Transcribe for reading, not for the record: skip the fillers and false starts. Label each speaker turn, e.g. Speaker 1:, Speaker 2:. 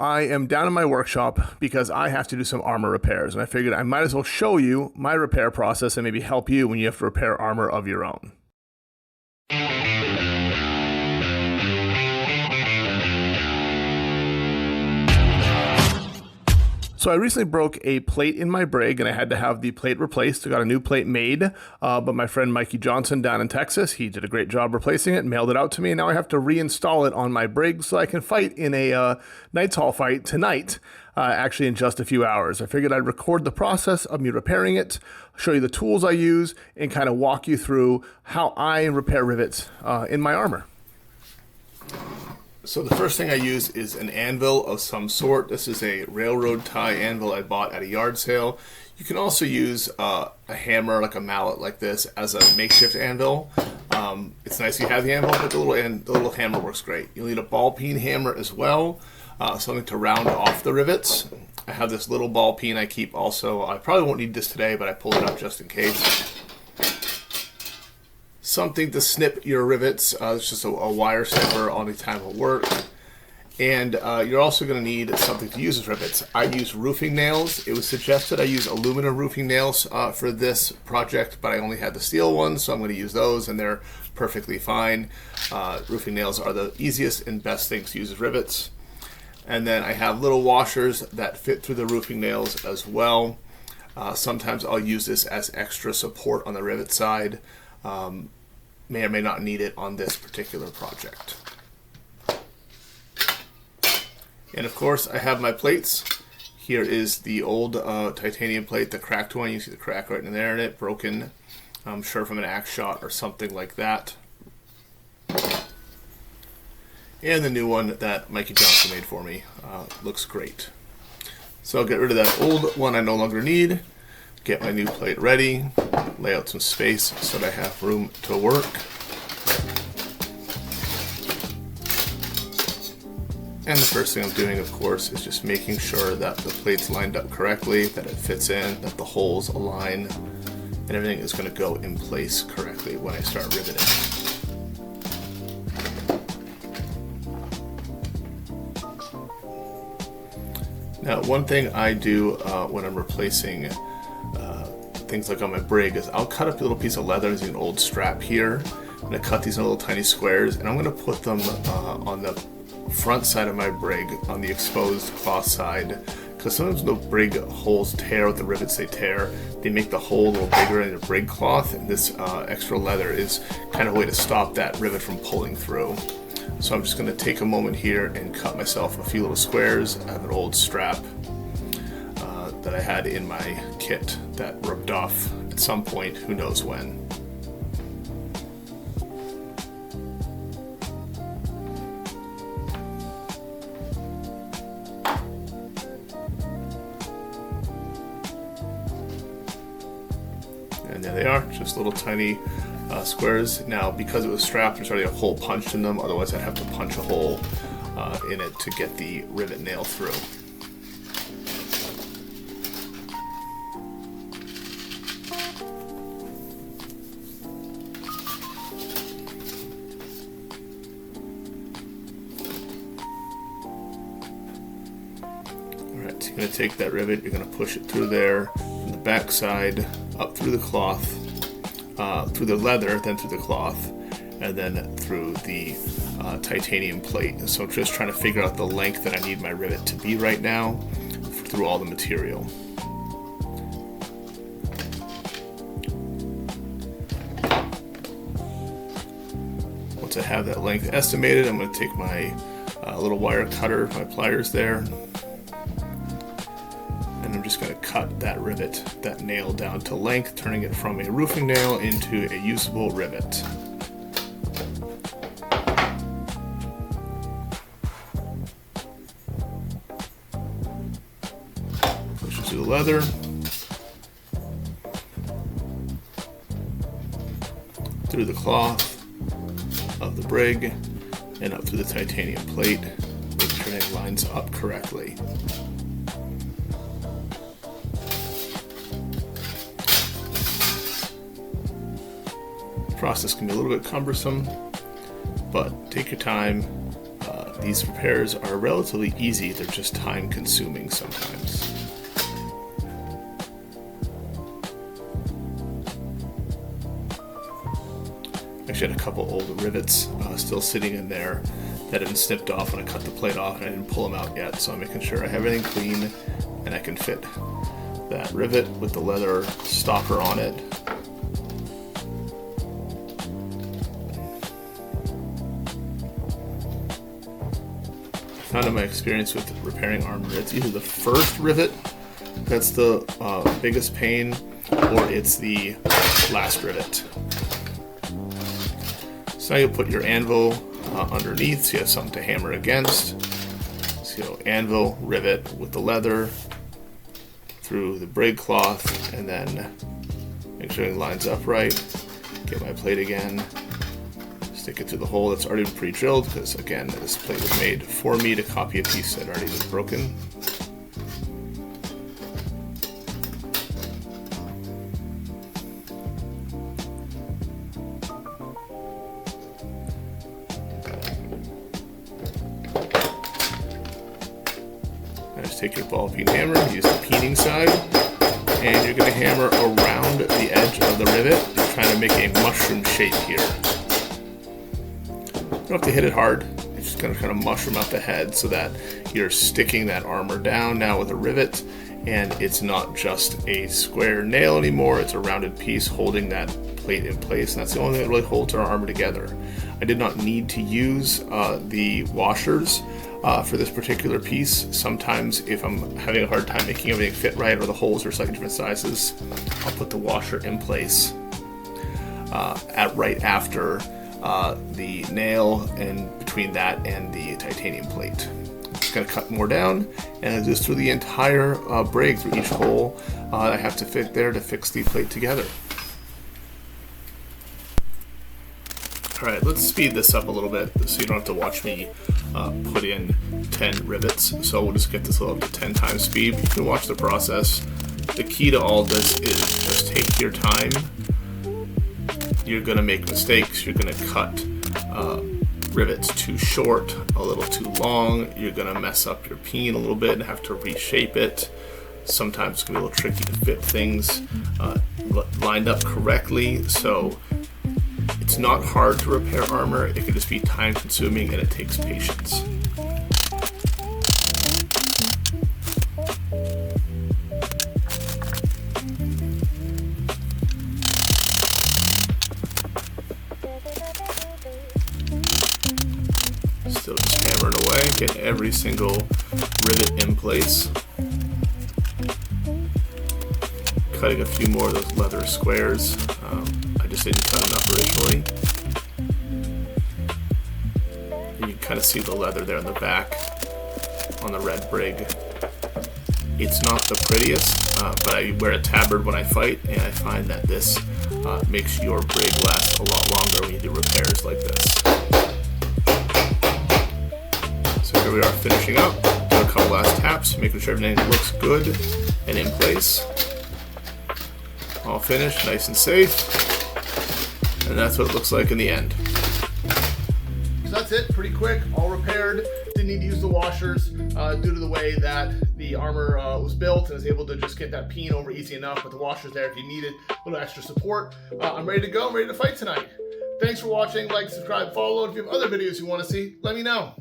Speaker 1: I am down in my workshop because I have to do some armor repairs, and I figured I might as well show you my repair process and maybe help you when you have to repair armor of your own. So I recently broke a plate in my brig and I had to have the plate replaced. I got a new plate made, but my friend Mikey Johnson down in Texas, he did a great job replacing it, mailed it out to me, and now I have to reinstall it on my brig so I can fight in a Knights Hall fight tonight, actually in just a few hours. I figured I'd record the process of me repairing it, show you the tools I use, and kind of walk you through how I repair rivets in my armor. So the first thing I use is an anvil of some sort. This is a railroad tie anvil I bought at a yard sale. You can also use a hammer, like a mallet like this, as a makeshift anvil. It's nice you have the anvil, but the little hammer works great. You'll need a ball peen hammer as well, something to round off the rivets. I have this little ball peen I keep also. I probably won't need this today, but I pulled it up just in case. Something to snip your rivets. It's just a wire snipper. Any time will work. And you're also going to need something to use as rivets. I use roofing nails. It was suggested I use aluminum roofing nails for this project, but I only had the steel ones, so I'm going to use those, and they're perfectly fine. Roofing nails are the easiest and best things to use as rivets. And then I have little washers that fit through the roofing nails as well. Sometimes I'll use this as extra support on the rivet side. May or may not need it on this particular project. And of course, I have my plates. Here is the old titanium plate, the cracked one. You see the crack right in there in it, broken. I'm sure from an axe shot or something like that. And the new one that Mikey Johnson made for me. Looks great. So I'll get rid of that old one I no longer need. Get my new plate ready, lay out some space so that I have room to work. And the first thing I'm doing, of course, is just making sure that the plate's lined up correctly, that it fits in, that the holes align, and everything is going to go in place correctly when I start riveting. Now, one thing I do when I'm replacing things like on my brig is I'll cut up a little piece of leather using an old strap here. I'm going to cut these in little tiny squares, and I'm going to put them on the front side of my brig, on the exposed cloth side, because sometimes the brig holes tear with the rivets they tear. They make the hole a little bigger in the brig cloth, and this extra leather is kind of a way to stop that rivet from pulling through. So I'm just going to take a moment here and cut myself a few little squares. I have an old strap that I had in my kit that rubbed off at some point, who knows when. And there they are, just little tiny squares. Now, because it was strapped, there's already a hole punched in them, otherwise I'd have to punch a hole in it to get the rivet nail through. Alright, so you're going to take that rivet, you're going to push it through there, from the back side, up through the cloth, through the leather, then through the cloth, and then through the titanium plate. So I'm just trying to figure out the length that I need my rivet to be right now through all the material. Once I have that length estimated, I'm going to take my little wire cutter, my pliers there, and I'm just going to cut that rivet, that nail down to length, turning it from a roofing nail into a usable rivet. Push it through the leather, through the cloth of the brig, and up through the titanium plate, making sure it lines up correctly. The process can be a little bit cumbersome, but take your time, these repairs are relatively easy, they're just time consuming sometimes. Actually had a couple old rivets still sitting in there that had been snipped off when I cut the plate off, and I didn't pull them out yet, so I'm making sure I have everything clean and I can fit that rivet with the leather stopper on it. I found in my experience with repairing armor, it's either the first rivet that's the biggest pain, or it's the last rivet. So now you'll put your anvil underneath so you have something to hammer against. So anvil, rivet with the leather through the brig cloth, and then make sure it lines up right. Get my plate again. Stick it through the hole that's already been pre-drilled, because again, this plate was made for me to copy a piece that already was broken. Just take your ball peen hammer, use the peening side, and you're going to hammer around the edge of the rivet, trying to make a mushroom shape here. You don't have to hit it hard, you're just going to kind of mushroom out the head so that you're sticking that armor down now with a rivet, and it's not just a square nail anymore, it's a rounded piece holding that plate in place, and that's the only thing that really holds our armor together. I did not need to use the washers for this particular piece. Sometimes if I'm having a hard time making everything fit right, or the holes are slightly different sizes, I'll put the washer in place right after the nail, and between that and the titanium plate. Just going to cut more down, and just through the entire brig, through each hole I have to fit there to fix the plate together. Alright, let's speed this up a little bit so you don't have to watch me put in 10 rivets. So we'll just get this up to 10 times speed. You can watch the process. The key to all this is just take your time. You're going to make mistakes. You're going to cut rivets too short, a little too long. You're going to mess up your peen a little bit and have to reshape it. Sometimes it's going to be a little tricky to fit things lined up correctly. So it's not hard to repair armor, it can just be time consuming and it takes patience. Still just hammering away, get every single rivet in place. Cutting a few more of those leather squares. I just didn't cut enough originally. You can kind of see the leather there in the back on the red brig. It's not the prettiest, but I wear a tabard when I fight, and I find that this makes your brig last a lot longer when you do repairs like this. So here we are finishing up. Do a couple last taps, making sure everything looks good and in place. All finished, nice and safe. And that's what it looks like in the end. So that's it, pretty quick, all repaired. Didn't need to use the washers due to the way that the armor was built, and was able to just get that peen over easy enough with the washers there if you needed a little extra support. I'm ready to go, I'm ready to fight tonight. Thanks for watching, like, subscribe, follow, and if you have other videos you want to see, let me know.